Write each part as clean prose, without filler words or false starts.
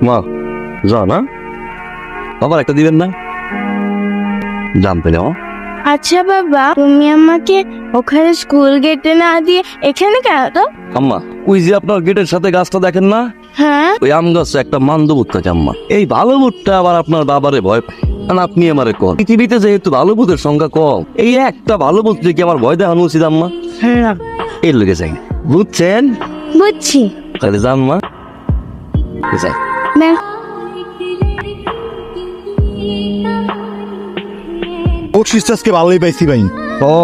মা যা না, বাবার একটা দিবেন না, জানতে নেওয়া। আচ্ছা বাবা, তুমি আমাকে ওখানে স্কুল গেটে না দিয়ে এখানে কেন তো? আম্মা, ওই যে আপনার গেটের সাথে গাছটা দেখেন না, হ্যাঁ, ওই আম গাছে একটা মান্দ ভূত থাকে আম্মা। এই ভালো ভূতটা আবার আপনার বাবারে ভয় পায়। কারণ আপনি আমারে কন, পৃথিবীতে যেহেতু ভালো ভূতের সংখ্যা কম, এই একটা ভালো ভূত কি আমার ভয় দেখানো উচিত আম্মা? হ্যাঁ এর লেগে যাই, বুঝছেন? বুঝছি। তাহলে যান মা, যাই। না, বকশিস আজকে ভালোই পাইছি ভাই। ও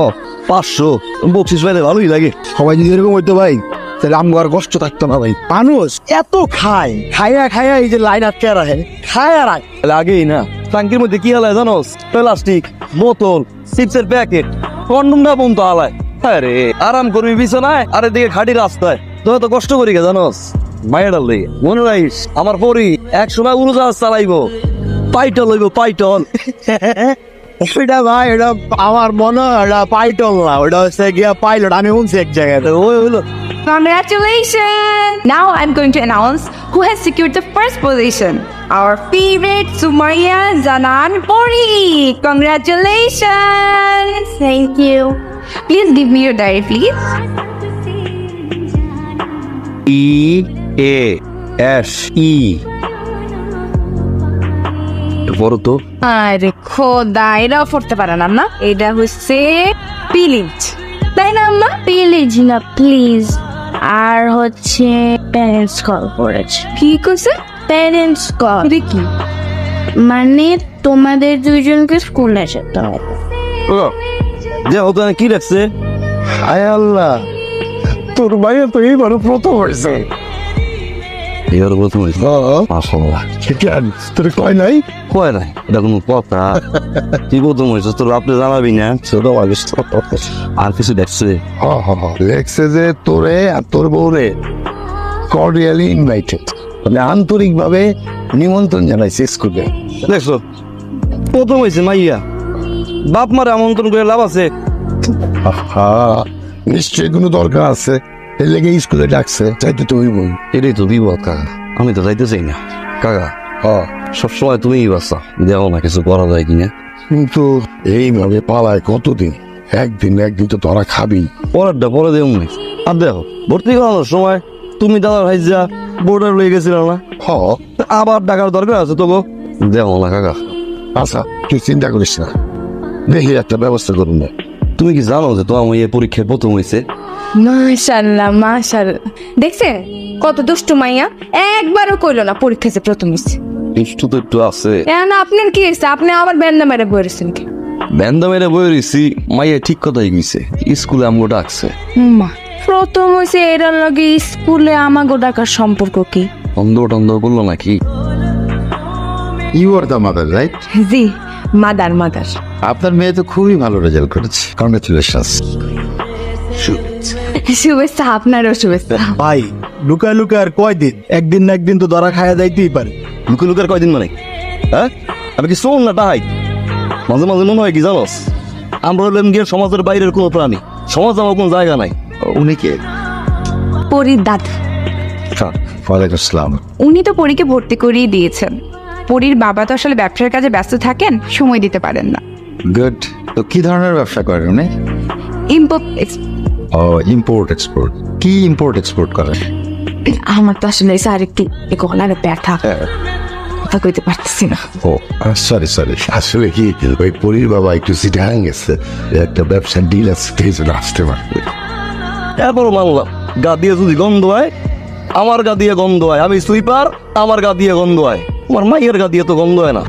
500 বকশিস পাইলে ভালোই লাগে। সবাই যদি এরকম হইতো ভাই, তাহলে আমগো আর কষ্ট থাকতো না ভাই। মানুষ এত খায়, খাইয়া খাইয়া এই যে লাইন আটকে রাখে, খায় আর আয়। লাগেই না। ট্যাঙ্কির মধ্যে কি হালায় জানোস? প্লাস্টিক, বোতল, চিপসের প্যাকেট, কন্ডম না বন্ধ হালায়। আরে আরাম করবি বিছানায়, আর এদিকে খাটি রাস্তায়। তো এত কষ্ট করি কে জানোস? মায়ের লেগে মনে রাখিস, আমার পরি এক সময় উড়োজাহাজ চালাইবো, পাইটল হইব পাইটল। ওইটা ভাই, ওটা আমার মনে হয় ওটা পাইটল না, ওটা হচ্ছে গিয়া পাইলট। আমি শুনছি এক জায়গায়, ওই হলো। Congratulations! Now I'm going to announce who has secured the first position. Our favorite Sumaya Zanan Pori. Congratulations! thank you. Please give me your diary, please. EASE বড় তো। আরে খোদা, এটাও পড়তে পারে না না? এটা হচ্ছে পিলিজ, তাই না আম্মা? প্লিজ না প্লিজ। আর হচ্ছে প্যারেন্টস কল করেছে। কি করছে? প্যারেন্টস কল এটা কি? মানে তোমাদের দুইজনকে স্কুলে যেতে হবে। যে ওখানে কি রাখছে? হায় আল্লাহ, তোর ভাইয়া তো এইবার প্রথম হয়েছে। এর প্রথম হয়েছে। মাশাআল্লাহ। তোর কয় নাই? কয় নাই, এটা কোনো কথা? কি প্রথম হয়েছে তোর আপনি জানাবি না? ছোট মানুষ আর কিছু দেখছে? লেখছে যে তোরে আর তোর বউরে কর্ডিয়ালি ইনভাইটেড, মানে আন্তরিকভাবে নিমন্ত্রণ জানাইছে স্কুলে। দেখছো, প্রথম হয়েছে মাইয়া, বাপ মারে আমন্ত্রণ করে লাভ আছে? নিশ্চয়ই কোনো দরকার আছে, এর লেগে স্কুলে ডাকছে, চাইতে তো হইব। এটাই তো বিপদ কাকা, আমি তো যাইতে চাই না কাকা। সবসময় তুমিই বাচ্চা, দেখো না কিছু করা যায় কিনা। কিন্তু এইভাবে পালায় কতদিন? একদিন তো তোরা খাবি। পরেরটা পরে দেব না। আর দেখো, ভর্তি করানোর সময় তুমি দাদার হাইজা বোর্ডার লয়ে গেছিল না, আবার টাকার দরকার আছে তো? দেখো না কাকা। আচ্ছা, তুই চিন্তা করিস না, দেখি একটা ব্যবস্থা করুন না। তুমি কি জানো যে তোমার এই পরীক্ষায় প্রথম হয়েছে? মাশাআল্লাহ মাশাআল্লাহ, দেখছেন কত দুষ্টু মাইয়া, একবারও কইলো না পরীক্ষাতে প্রথম হইছে। একটু তো একটু আছে। না আপনার কি হয়েছে? আপনি আবার ব্যান্ডা মেরে বইরেছেন কি? ব্যান্ডা মেরে বই রয়েছি, মাইয়া ঠিক কথাই কইছে, স্কুলে আমগো ডাকছে। মা প্রথম হইছে, এটার লগে স্কুলে আমাগো ডাকার সম্পর্ক কি? অন্ধ টন্ধ করলো নাকি? You are the mother, right? জি, মাদার। আপনার মেয়ে তো খুবই ভালো রেজাল্ট করেছে, কংগ্রেচুলেশনস। শুভেচ্ছা, আপনারও শুভেচ্ছা। ভাই, লুকায় লুকায় আর কয়দিন? একদিন না একদিন তো ধরা খায়া যাইতেই পারে। লুকে লুকার কয়দিন মানে? হ্যাঁ, আমি কি শোন না তাই? মাঝে মাঝে মনে হয় কি জানোস, আমরা হলাম গিয়ে সমাজের বাইরের কোনো প্রাণী, সমাজ আমার কোনো জায়গা নাই। উনি কে? পরীর দাদা। ওয়ালাইকুম আসসালাম। উনি তো পরীকে ভর্তি করিয়ে দিয়েছেন। পরীর বাবা তো আসলে ব্যবসার কাজে ব্যস্ত থাকেন, সময় দিতে পারেন না। গুড। তো কি ধরনের ব্যবসা করেন উনি? ও, ইম্পোর্ট এক্সপোর্ট। কি ইম্পোর্ট এক্সপোর্ট করেন? আমার তো আসলে স্যার একটু গলার ব্যথা, কথা কইতে পারতেছি না। ও সরি, আসলে কি ওই পরীর বাবা একটু সিটাহাং গেছে, একটা ব্যবসার ডিল আছে, সেই জন্য আসতে পারবে। এরপরও মানলাম, গা দিয়ে যদি গন্ধ হয়, আমার গা দিয়ে গন্ধ হয়। আমি সুইপার, আমার গা দিয়ে গন্ধ হয়। আমার মাইয়ের গা দিয়ে তো গন্ধ হয় না।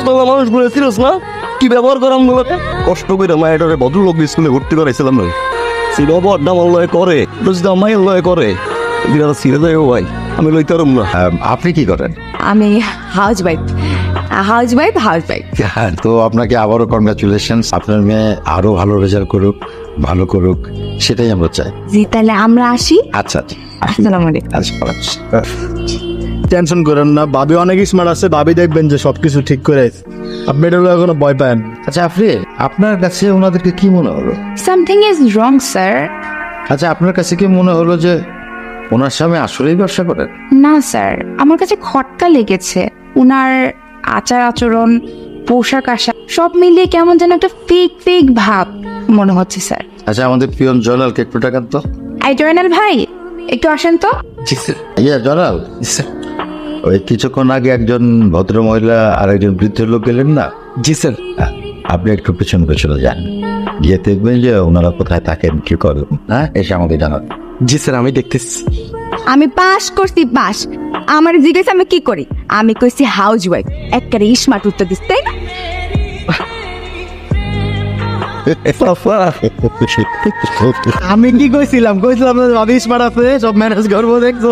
তোমরা মানুষগুলো সিরিয়াস না, কি ব্যবহার করাম বলে? কষ্ট করে মায়ের ভদ্রলোক স্কুলে ভর্তি করাইছিলাম না, সেই ব্যবহারটা আমার লয় করে, যদি মায়ের লয় করে, বিরাট ছিঁড়ে যায় ভাই, আমি লইতে পারব না। আপনি কি করেন? আমি হাউস ওয়াইফ। হ্যাঁ, তো আপনাকে আবারও কনগ্রাচুলেশনস। আপনার মেয়ে আরো ভালো রেজাল্ট করুক, ভালো করুক, সেটাই আমরা চাই। জি, তাহলে আমরা আসি। আচ্ছা, আসসালামু আলাইকুম। আচ্ছা। টেনশন করেন না, ভাবি অনেক স্মার্ট আছে, ভাবি দেখবেন যে সবকিছু ঠিক করে আছে। আপনি এটা এখনো ভয় পান? আচ্ছা আফরি, আপনার কাছে ওনাদেরকে কি মনে হলো? Something is wrong sir. আচ্ছা, আপনার কাছে কি মনে হলো যে ওনার স্বামী আসলেই ব্যবসা করেন? না স্যার, আমার কাছে খটকা লেগেছে। উনার আচার আচরণ, পোশাক আশাক সব মিলিয়ে কেমন যেন একটা ফেক ফেক ভাব মনে হচ্ছে স্যার। আচ্ছা, আমাদের পিয়ন জয়নালকে একটু টাকান তো। এই জয়নাল ভাই, একটু আসেন তো। জি স্যার। ইয়া জয়নাল, ওই কিছুক্ষণ আগে একজন ভদ্র মহিলা আর একজন বৃদ্ধ লোক গেলেন না? জি স্যার। আপনি একটু পেছনে পেছনে যান, গিয়ে দেখবেন যে ওনারা কোথায় থাকেন, কি করেন। হ্যাঁ, এসে আমাকে জানান। জি স্যার, আমি দেখতেছি। আমি পাস করছি পাস। আমার জিজ্ঞেস আমি কি করি? আমি কইছি হাউস ওয়াইফ। একবারে স্মার্ট উত্তর দিস, তাই না? আমি কি কইছিলাম ভাবি স্মার্ট আছে, সব ম্যানেজ করবো, দেখছো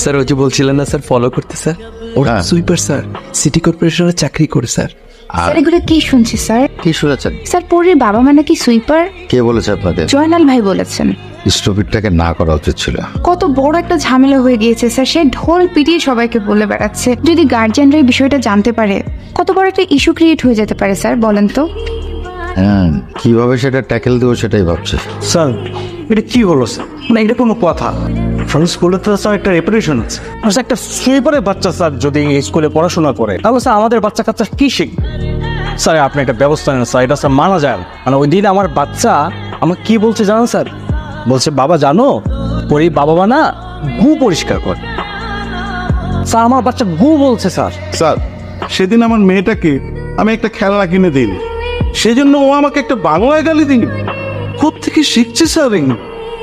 স্যার। ওই যে বলছিলেন না স্যার, ফলো করতে স্যার। ওরা হ্যাঁ। সুইপার স্যার, সিটি কর্পোরেশনে চাকরি করে স্যার। আর স্যার এগুলো কি শুনছি স্যার? কি শুনেছেন? স্যার পরীর বাবা মা নাকি সুইপার। কে বলেছে আপনাদের? জয়নাল ভাই বলেছেন। স্টপিকটাকে না করা উচিত ছিল। কত বড় একটা ঝামেলা হয়ে গিয়েছে স্যার, সে ঢোল পিটিয়ে সবাইকে বলে বেড়াচ্ছে। যদি গার্জিয়ানরা এই বিষয়টা জানতে পারে, কত বড় একটা ইস্যু ক্রিয়েট হয়ে যেতে পারে স্যার, বলেন তো। হ্যাঁ, কিভাবে সেটা ট্যাকেল দেবো সেটাই ভাবছে। স্যার এটা কি হলো স্যার? মানে এটা কোনো কথা? ফ্রেন্ড স্কুলে তো স্যার একটা রেপুটেশন আছে। আর স্যার একটা সুইপারের বাচ্চা স্যার যদি এই স্কুলে পড়াশোনা করে, তাহলে স্যার আমাদের বাচ্চা কাচ্চা কি শিখবে? স্যার আপনি একটা ব্যবস্থা নেন স্যার, এটা স্যার মানা যায় না। মানে ওই দিন আমার বাচ্চা আমাকে কি বলছে জানেন স্যার? বলছে, বাবা জানো পরি বাবা মা না গু পরিষ্কার করে। স্যার আমার বাচ্চা গু বলছে স্যার। স্যার, সেদিন আমার মেয়েটাকে আমি একটা খেলনা কিনে দিইনি, সেজন্য ও আমাকে একটা বাংলায় গালি দিনি। কোত্থেকে শিখছে স্যার?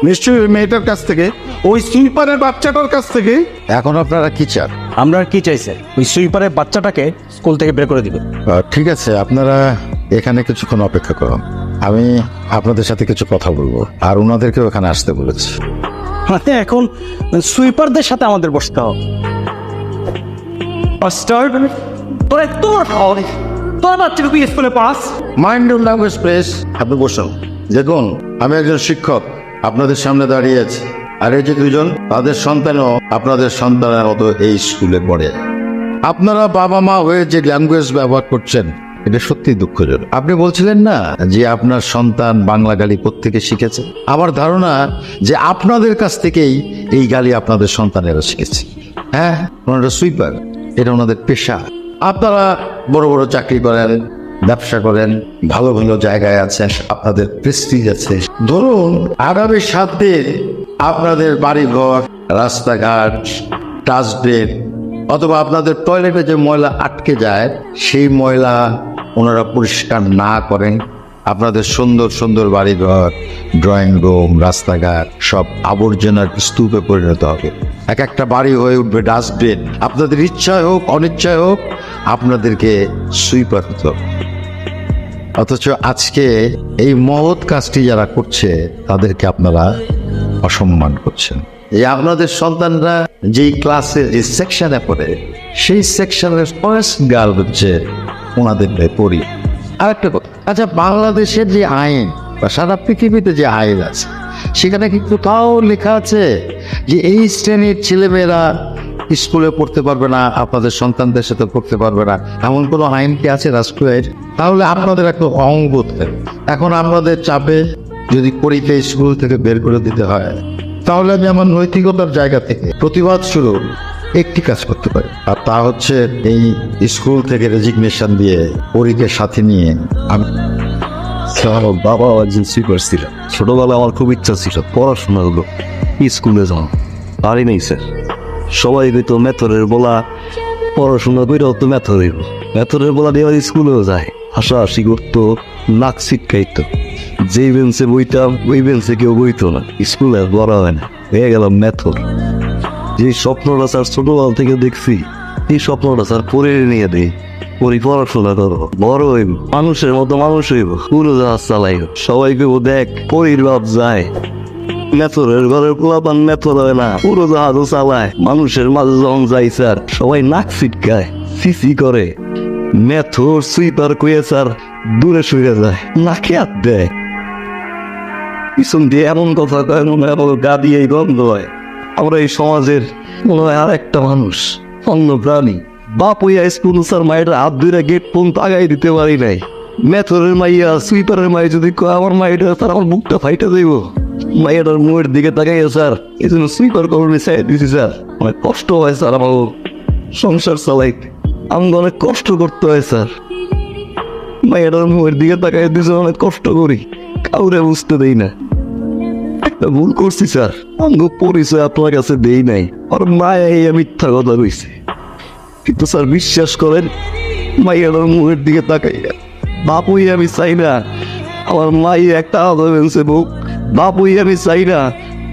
নিশ্চয়ই ওই মেয়েটার কাছ থেকে, ওই সুইপারের বাচ্চাটার কাছ থেকে। এখন আপনারা কি চান? আমরা আর কি চাই স্যার? ওই সুইপারের বাচ্চাটাকে স্কুল থেকে বের করে দিবে। ঠিক আছে, আপনারা এখানে কিছুক্ষণ অপেক্ষা করুন, আমি আপনাদের সাথে কিছু কথা বলবো। আর ওনাদেরকেও এখানে আসতে বলেছি। মানে এখন সুইপারদের সাথে আমাদের বসতে হবে। তোর বাচ্চাকে তুই স্কুলে pass. Mind your language please. আপনি বসুন। দেখুন, আমি একজন শিক্ষক, আপনাদের সামনে দাঁড়িয়ে আছি। আর এই যে দুজন, তাদের সন্তানও আপনাদের সন্তানের মতো এই স্কুলে পড়ে। আপনারা বাবা মা হয়ে যে ল্যাঙ্গুয়েজ ব্যবহার করছেন, এটা সত্যি দুঃখজনক। আপনি বলছিলেন না যে আপনার সন্তান বাংলা গালি কোত্থেকে শিখেছে? আমার ধারণা যে আপনাদের কাছ থেকেই এই গালি আপনাদের সন্তানেরা শিখেছে। হ্যাঁ, ওনারা সুইপার, এটা ওনাদের পেশা। আপনারা বড় বড় চাকরি করেন, ব্যবসা করেন, ভালো ভালো জায়গায় আছেন, আপনাদের প্রেস্টিজ আছে। ধরুন আগামী 7 দিন আপনাদের বাড়িঘর, রাস্তাঘাট, ডাস্টবিন অথবা আপনাদের টয়লেটে যে ময়লা আটকে যায়, সেই ময়লা ওনারা পরিষ্কার না করেন, আপনাদের সুন্দর সুন্দর বাড়িঘর, ড্রয়িং রুম, রাস্তাঘাট সব আবর্জনার স্তূপে পরিণত হবে। এক একটা বাড়ি হয়ে উঠবে ডাস্টবিন। আপনাদের ইচ্ছায় হোক অনিচ্ছায় হোক আপনাদেরকে সুইপার হতে হবে। অথচ আজকে এই মহৎ কাজটি যারা করছে তাদেরকে আপনারা অসম্মান করছেন। এই আপনাদের সন্তানরা যেই ক্লাসে যে সেকশনে পড়ে, সেই সেকশনের ফার্স্ট গার্ল হচ্ছে ওনাদের পড়ি। আর একটা কথা, আচ্ছা বাংলাদেশের যে আইন বা সারা পৃথিবীতে যে আইন আছে, সেখানে কি কোথাও লেখা আছে যে এই শ্রেণীর ছেলেমেয়েরা স্কুলে পড়তে পারবে না, আপনাদের সন্তানদের সাথে পড়তে পারবে না? এমন কোনো আইন কি আছে রাষ্ট্রের? তাহলে আপনাদের একটা অঙ্গ থাকে। এখন আপনাদের চাপে যদি পরীক্ষা স্কুল থেকে বের করে দিতে হয়, তাহলে আমি আমার নৈতিকতার জায়গা থেকে প্রতিবাদ শুরু একটি কাজ করতে পারি, আর তা হচ্ছে এই স্কুল থেকে রেজিগনেশন দিয়ে পরীক্ষার সাথে নিয়ে আমি বাবা একজন সুইপার ছিল। ছোটবেলা আমার খুব ইচ্ছা ছিল পড়াশোনা হলো স্কুলে যাওয়া, পারি নাই স্যার। সবাই কইতো মেথরের বলা, পড়াশোনা কইরাও তো মেথর হইব। মেথরের বলা দিয়ে স্কুলেও যায়, হাসাহাসি করতো, নাক ছিটকাইতো। যেই বেঞ্চে বইতাম ওই বেঞ্চে কেউ বইতো না, স্কুলে আর পড়া হয় না, হয়ে গেলাম মেথর। যে স্বপ্নটা স্যার ছোটবেলা থেকে দেখছি, এই স্বপ্নটা স্যার পরে নিয়ে দেয়। পড়াশোনা করো, বড় হইব, মানুষের মতো মানুষ হইব, পুরো জাহাজ চালাইব। সবাই কেউ দেখ পরির বাপ যায়, মেথরের ঘরের পোলাপান মেথর হয় না, পুরো জাহাজও চালায়। মানুষের মাঝে যখন যাই স্যার, সবাই নাক ছিটকায়, সিসি করে। মেথর সুইপার কয়ে স্যার দূরে সরে যায়, নাকে হাত দেয়। পিছন দিয়ে এমন কথা কয় মনে হয় গা দিয়ে গন্ধ হয়। আমরা এই সমাজের মনে হয় আর একটা মানুষ, অন্য প্রাণী। বাপ হইয়া স্কুল স্যার মায়ের হাত ধরে গেট পর্যন্ত আগাই দিতে পারি নাই, মেথরের মাইয়া সুইপারের মাইয়া যদি কয় আমার মাইটা তার আমার বুকটা ফাইটা দেব। মাইয়াটার মুখের দিকে তাকাইয়া স্যার এই জন্য সুইপার করুন চাই দিছি স্যার। অনেক কষ্ট হয় স্যার আমার সংসার চালাইতে, আমি অনেক কষ্ট করতে হয় স্যার। মাইয়াটার মুখের দিকে তাকাই দিছে, অনেক কষ্ট করি, কাউরে বুঝতে দেই না। একটা ভুল করছি স্যার, আমি পরিচয় আপনার কাছে দেই নাই, আর মায়া মিথ্যা কথা কইছে। কিন্তু স্যার বিশ্বাস করেন, মাইয়াটার মুখের দিকে তাকাইয়া বাপুই আমি চাই না আমার মাই একটা আলাদা বেলছে বুক। বাপুই আমি চাই না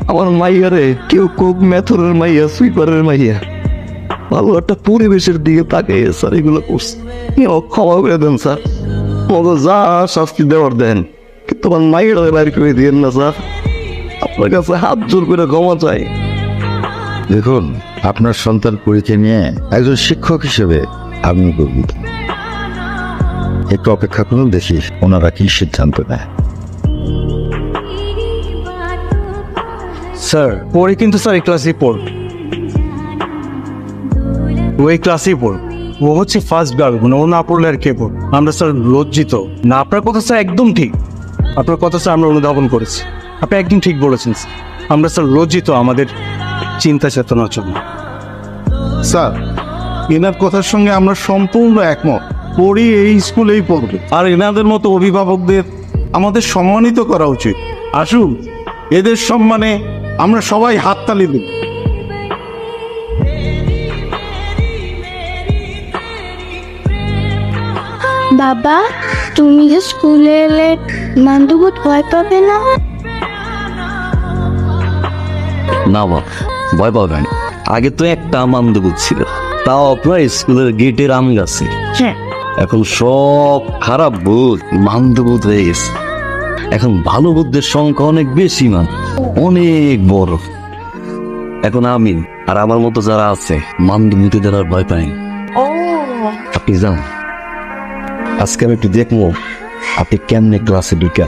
আমার মাইয়ারে কেউ কোক মেথরের মাইয়া সুইপারের মাইয়া। ভালো একটা পরিবেশের দিকে তাকাইয়া স্যার এগুলো করছে। ক্ষমা করে দেন স্যার, মতো যা শাস্তি দেওয়ার দেন, কিন্তু আমার মাইয়ারে বাইর করে দিয়েন না স্যার। আপনার কাছে হাত জোর করে ক্ষমা চাই। দেখুন, আপনার সন্তান পরীক্ষা নিয়ে একজন শিক্ষক হিসেবে আমি গর্বিত। একটু অপেক্ষা করুন, দেখি ওনারা কি সিদ্ধান্ত নেয়। স্যার পরে কিন্তু স্যার এই ক্লাসেই পড়বে, ও এই ক্লাসেই পড়বে। ও হচ্ছে ফার্স্ট গার্ল, মানে ও না পড়লে আর কে পড়বে? আমরা স্যার লজ্জিত না। আপনার কথা স্যার একদম ঠিক, আপনার কথা স্যার আমরা অনুধাবন করেছি, আপনি একদম ঠিক বলেছেন স্যার। আমরা স্যার লজ্জিত আমাদের চিন্তা চেতনার জন্য। স্যার, এনার কথার সঙ্গে আমরা সম্পূর্ণ একমত। পড়ি এই স্কুলেই পড়বে, আর এনাদের মতো অভিভাবকদের আমাদের সম্মানিত করা উচিত। আসুন, এদের সম্মানে আমরা সবাই হাততালি দেব। বাবা, তুমি যে স্কুলে এলে নান্দুবুত ভয় পাবে না? না বাবা, ভয় পাবেন। আগে তো একটা মান্দবুত ছিল, তাও আপনার স্কুলের গেটের আম গাছে। এখন সব খারাপ বুধ মান্দবুত হয়ে গেছে। এখন ভালো বুদ্ধের সংখ্যা অনেক বেশি, মান অনেক বড়। এখন আমি আর আমার মতো যারা আছে মান্দবুতে যারা ভয় পায় না। আপনি যান, আজকে আমি একটু দেখবো আপনি কেমনে ক্লাসে ঢুকা।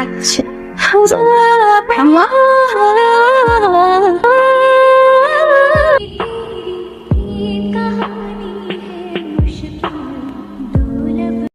আচ্ছা।